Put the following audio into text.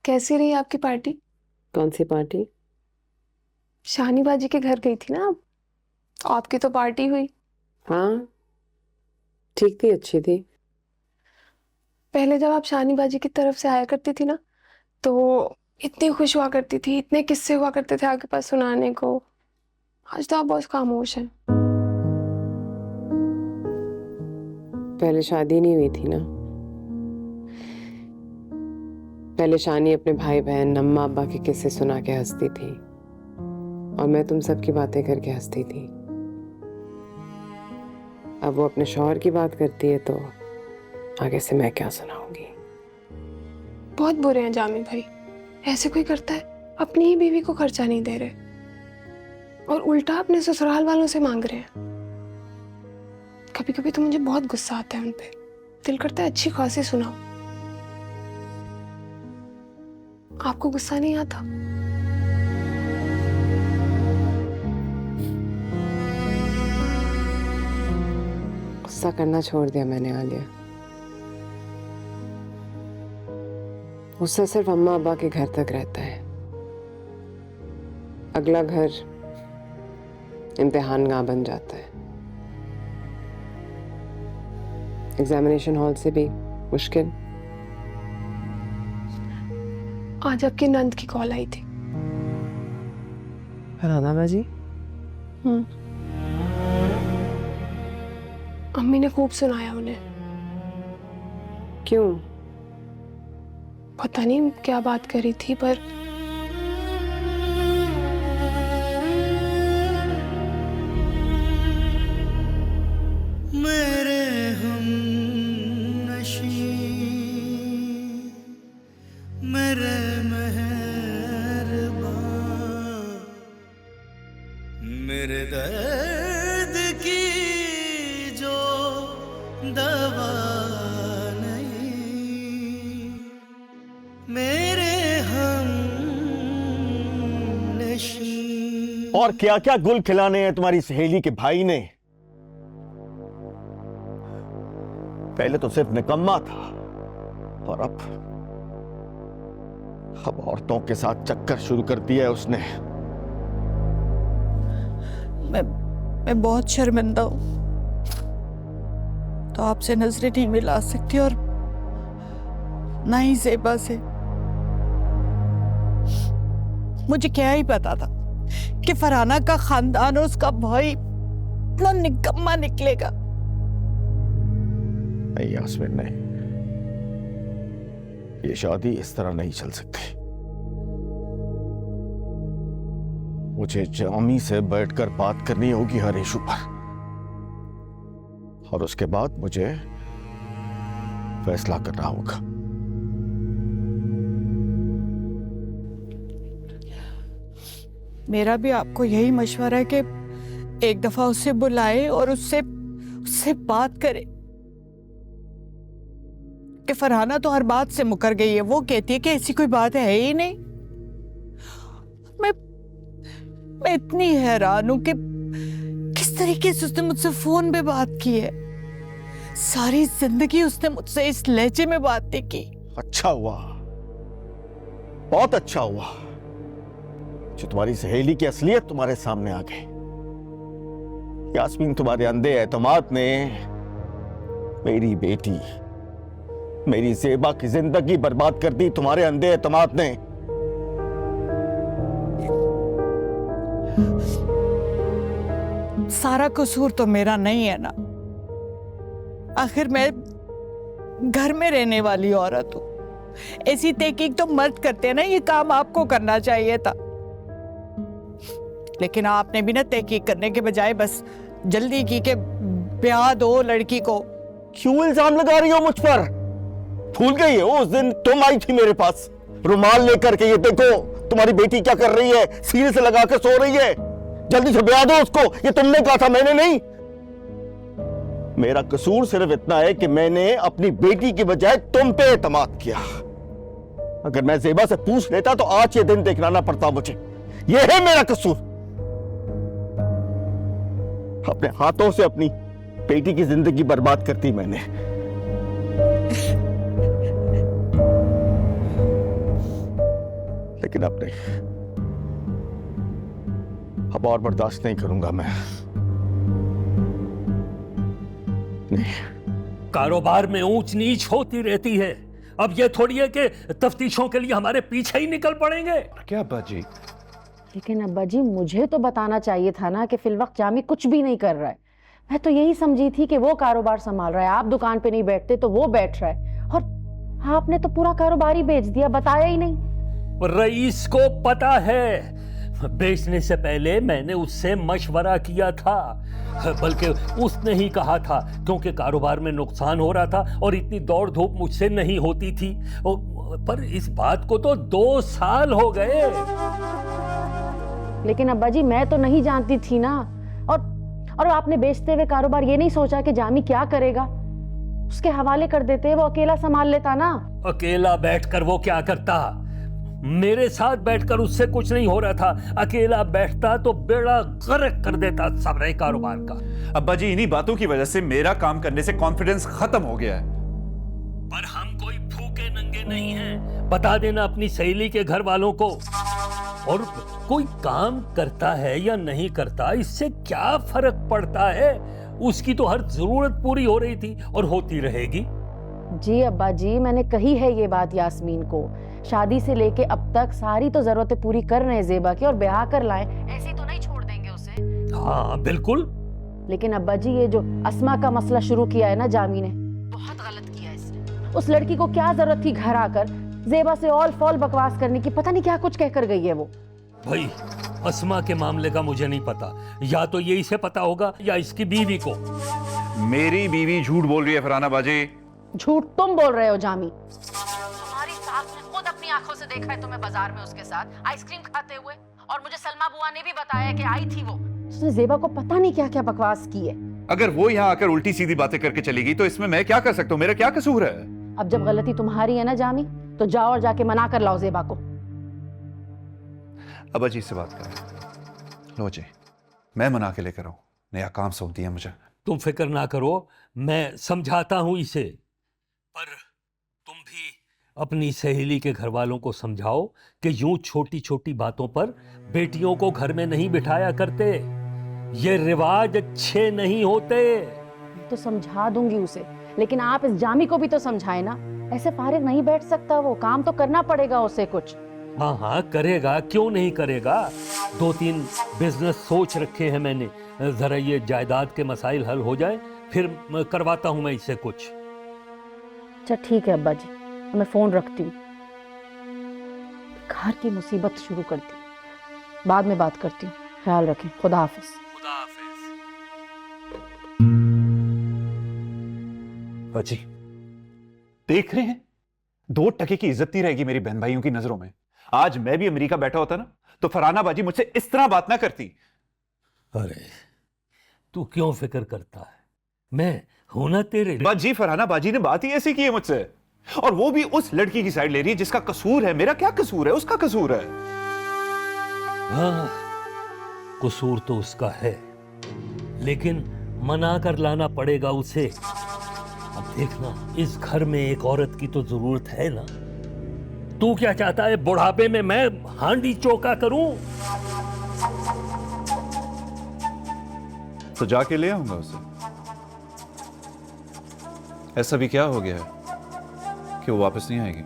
कैसी रही आपकी पार्टी? कौन सी पार्टी? शानी बाजी के घर गई थी ना आप? आपकी तो पार्टी हुई। हाँ, ठीक थी, अच्छी थी। पहले जब आप शानी बाजी की तरफ से आया करती थी ना, तो इतनी खुश हुआ करती थी, इतने किस्से हुआ करते थे आपके पास सुनाने को। आज तो आप बहुत खामोश हैं। पहले शादी नहीं हुई थी ना। पहले शानी अपने भाई बहन अम्मा अब्बा के किस्से सुना के हंसती थी और मैं तुम सबकी बातें करके हंसती थी। अब वो अपने शौहर की बात करती है तो आगे से मैं क्या सुनाऊंगी। बहुत बुरे हैं जामी भाई। ऐसे कोई करता है? अपनी ही बीवी को खर्चा नहीं दे रहे और उल्टा अपने ससुराल वालों से मांग रहे हैं। कभी कभी तो मुझे बहुत गुस्सा आता है उन पे। दिल करता है अच्छी खासी सुनाओ। आपको गुस्सा नहीं आता? गुस्सा करना छोड़ दिया मैंने आलिया। गुस्सा सिर्फ अम्मा अब्बा के घर तक रहता है। अगला घर इम्तिहानगाह बन जाता है। एग्जामिनेशन हॉल से भी मुश्किल। आज आपकी नंद की कॉल आई थी। राधा बाजी, अम्मी ने खूब सुनाया उन्हें। क्यों? पता नहीं क्या बात करी थी, पर मेरे हम नशी मेरे मेहरबान मेरे दर्द की जो दवा नहीं मेरे हम नशी। और क्या क्या गुल खिलाने हैं तुम्हारी सहेली के भाई ने। पहले तो सिर्फ निकम्मा था और अब औरतों के साथ चक्कर शुरू कर दिया है उसने। मैं बहुत शर्मिंदा हूं, तो आपसे नजरें नहीं मिला सकती और ना ही ज़ेबा से। मुझे क्या ही पता था कि फरहाना का खानदान और उसका भाई इतना निकम्मा निकलेगा। नहीं यास्मीन, नहीं, ये शादी इस तरह नहीं चल सकती। मुझे जामी से बैठकर बात करनी होगी हर इशू पर और उसके बाद मुझे फैसला करना होगा। मेरा भी आपको यही मशवरा है कि एक दफा उसे बुलाए और उससे बात करे कि फरहाना तो हर बात से मुकर गई है। वो कहती है कि ऐसी कोई बात है ही नहीं। मैं इतनी हैरान हूं कि किस तरीके से उसने मुझसे फोन पे बात की है। सारी जिंदगी उसने मुझसे इस लहजे में बात नहीं की। अच्छा हुआ, बहुत अच्छा हुआ जो तुम्हारी सहेली की असलियत तुम्हारे सामने आ गई। यास्मीन, तुम्हारे अंधे एतमाद ने मेरी बेटी, मेरी ज़ेबा की जिंदगी बर्बाद कर दी। तुम्हारे अंधे एतमाद ने। सारा कसूर तो मेरा नहीं है ना। आखिर मैं घर में रहने वाली औरत हूं। ऐसी तहकीक तो मर्द करते हैं ना, ये काम आपको करना चाहिए था। लेकिन आपने भी ना तहकीक करने के बजाय बस जल्दी की के ब्याह दो लड़की को। क्यों इल्जाम लगा रही हो मुझ पर? भूल गई हो उस दिन तुम आई थी मेरे पास रुमाल लेकर के, ये देखो तुम्हारी बेटी क्या कर रही है, सीने से लगा के सो रही है, जल्दी से ब्याह दो उसको। ये तुमने कहा था, मैंने नहीं। मेरा कसूर सिर्फ इतना है कि मैंने अपनी बेटी की बजाय तुम पे एतमाद किया। अगर मैं ज़ेबा से पूछ लेता तो आज ये दिन देखना ना पड़ता मुझे। ये है मेरा कसूर। अपने हाथों से अपनी बेटी की जिंदगी बर्बाद करती मैंने। लेकिन अब नहीं, अब और बर्दाश्त नहीं करूंगा मैं। नहीं। कारोबार में ऊंच नीच होती रहती है। अब ये थोड़ी है कि तफ्तीशों के लिए हमारे पीछे ही निकल पड़ेंगे। क्या अब्बा जी? लेकिन अब्बा जी मुझे तो बताना चाहिए था ना कि फिलवक्त जामी कुछ भी नहीं कर रहा है। मैं तो यही समझी थी कि वो कारोबार संभाल रहा है, आप दुकान पे नहीं बैठते तो वो बैठ रहा है, और आपने तो पूरा कारोबार ही बेच दिया, बताया ही नहीं। रईस को पता है, बेचने से पहले मैंने उससे मशवरा किया था, बल्कि उसने ही कहा था, क्योंकि कारोबार में नुकसान हो रहा था और इतनी दौड़ धूप मुझसे नहीं होती थी। पर इस बात को तो 2 साल हो गए। लेकिन अब्बा जी मैं तो नहीं जानती थी ना, और आपने बेचते हुए कारोबार ये नहीं सोचा कि जामी क्या करेगा, उसके हवाले कर देते, वो अकेला संभाल लेता ना। अकेला बैठकर वो क्या करता? मेरे साथ बैठकर उससे कुछ नहीं हो रहा था। अकेला बैठता तो बेड़ा गर्क कर देता सारे कारोबार का। अब्बा जी इन्हीं बातों की वजह से मेरा काम करने से कॉन्फिडेंस खत्म हो गया है। पर हम कोई भूखे नंगे नहीं हैं। बता देना अपनी सहेली के घर वालों को। और कोई काम करता है या नहीं करता, इससे क्या फर्क पड़ता है? उसकी तो हर जरूरत पूरी हो रही थी और होती रहेगी। जी अब्बा जी, मैंने कही है ये बात यास्मीन को, शादी से लेके अब तक सारी तो जरूरतें पूरी कर रहे हैं जेबा की, और ब्याह कर लाएं, ऐसे तो नहीं छोड़ देंगे उसे। हाँ बिल्कुल। लेकिन अब्बा जी ये जो अस्मा का मसला शुरू किया है ना जामी ने, बहुत गलत किया इसने। उस लड़की को क्या जरूरत थी घर आकर जेबा से ऑल फॉल बकवास करने की, पता नहीं क्या कुछ कहकर गई है वो। भाई अस्मा के मामले का मुझे नहीं पता, या तो ये इसे पता होगा या इसकी बीवी को। मेरी बीवी झूठ बोल रही है फरहाना बाजी। झूठ तुम बोल रहे हो जामी। तुम्हारी सास ने खुद अपनी आंखों से देखा है तुम्हें बाजार में उसके साथ आइसक्रीम खाते हुए, और मुझे सलमा बुआ ने भी बताया कि आई थी वो। उसने जेबा को पता नहीं क्या क्या बकवास की है। अगर वो यहाँ आकर उल्टी सीधी बातें करके चली गई तो इसमें मैं क्या कर सकता हूँ? मेरा क्या कसूर है? अब जब गलती तुम्हारी है ना जामी, तो जाओ और जाके मना कर लाओ जेबा को। अब्बा जी से बात करें। लो जी, मैं मना के लेकर आऊं, नया काम सौंप दिया मुझे। तुम फिक्र ना करो, मैं समझाता हूं इसे। पर तुम भी अपनी सहेली के घर वालों को समझाओ कि यूं छोटी छोटी बातों पर बेटियों को घर में नहीं बिठाया करते। ये रिवाज अच्छे नहीं होते। तो समझा दूंगी उसे, लेकिन आप इस जामी को भी तो समझाए ना। ऐसे फारिग नहीं बैठ सकता वो, काम तो करना पड़ेगा उसे कुछ। हाँ हाँ करेगा, क्यों नहीं करेगा। 2-3 बिजनेस सोच रखे हैं मैंने। जरा ये जायदाद के मसाइल हल हो जाए, फिर करवाता हूं मैं इससे कुछ। अच्छा ठीक है अब्बा जी, मैं फोन रखती हूँ। घर की मुसीबत शुरू करती हूँ, बाद में बात करती हूँ। ख्याल रखें, खुदा हाफिज। खुदा हाफिज। बाजी देख रहे हैं, 2 टके की इज्जत नहीं रहेगी मेरी बहन भाइयों की नजरों में। आज मैं भी अमेरिका बैठा होता ना, तो फरहाना बाजी मुझसे इस तरह बात ना करती। अरे तू क्यों फिक्र करता है, मैं हूं ना तेरे। बाजी फरहाना बाजी ने बात ही ऐसी की है मुझसे, और वो भी उस लड़की की साइड ले रही है जिसका कसूर है। मेरा क्या कसूर है? उसका कसूर है। हाँ कसूर तो उसका है, लेकिन मना कर लाना पड़ेगा उसे। अब देखना, इस घर में एक औरत की तो जरूरत है ना। तू क्या चाहता है, बुढ़ापे में मैं हांडी चौका करूं? तो जाके ले आऊंगा उसे। ऐसा भी क्या हो गया है कि वो वापस नहीं आएगी?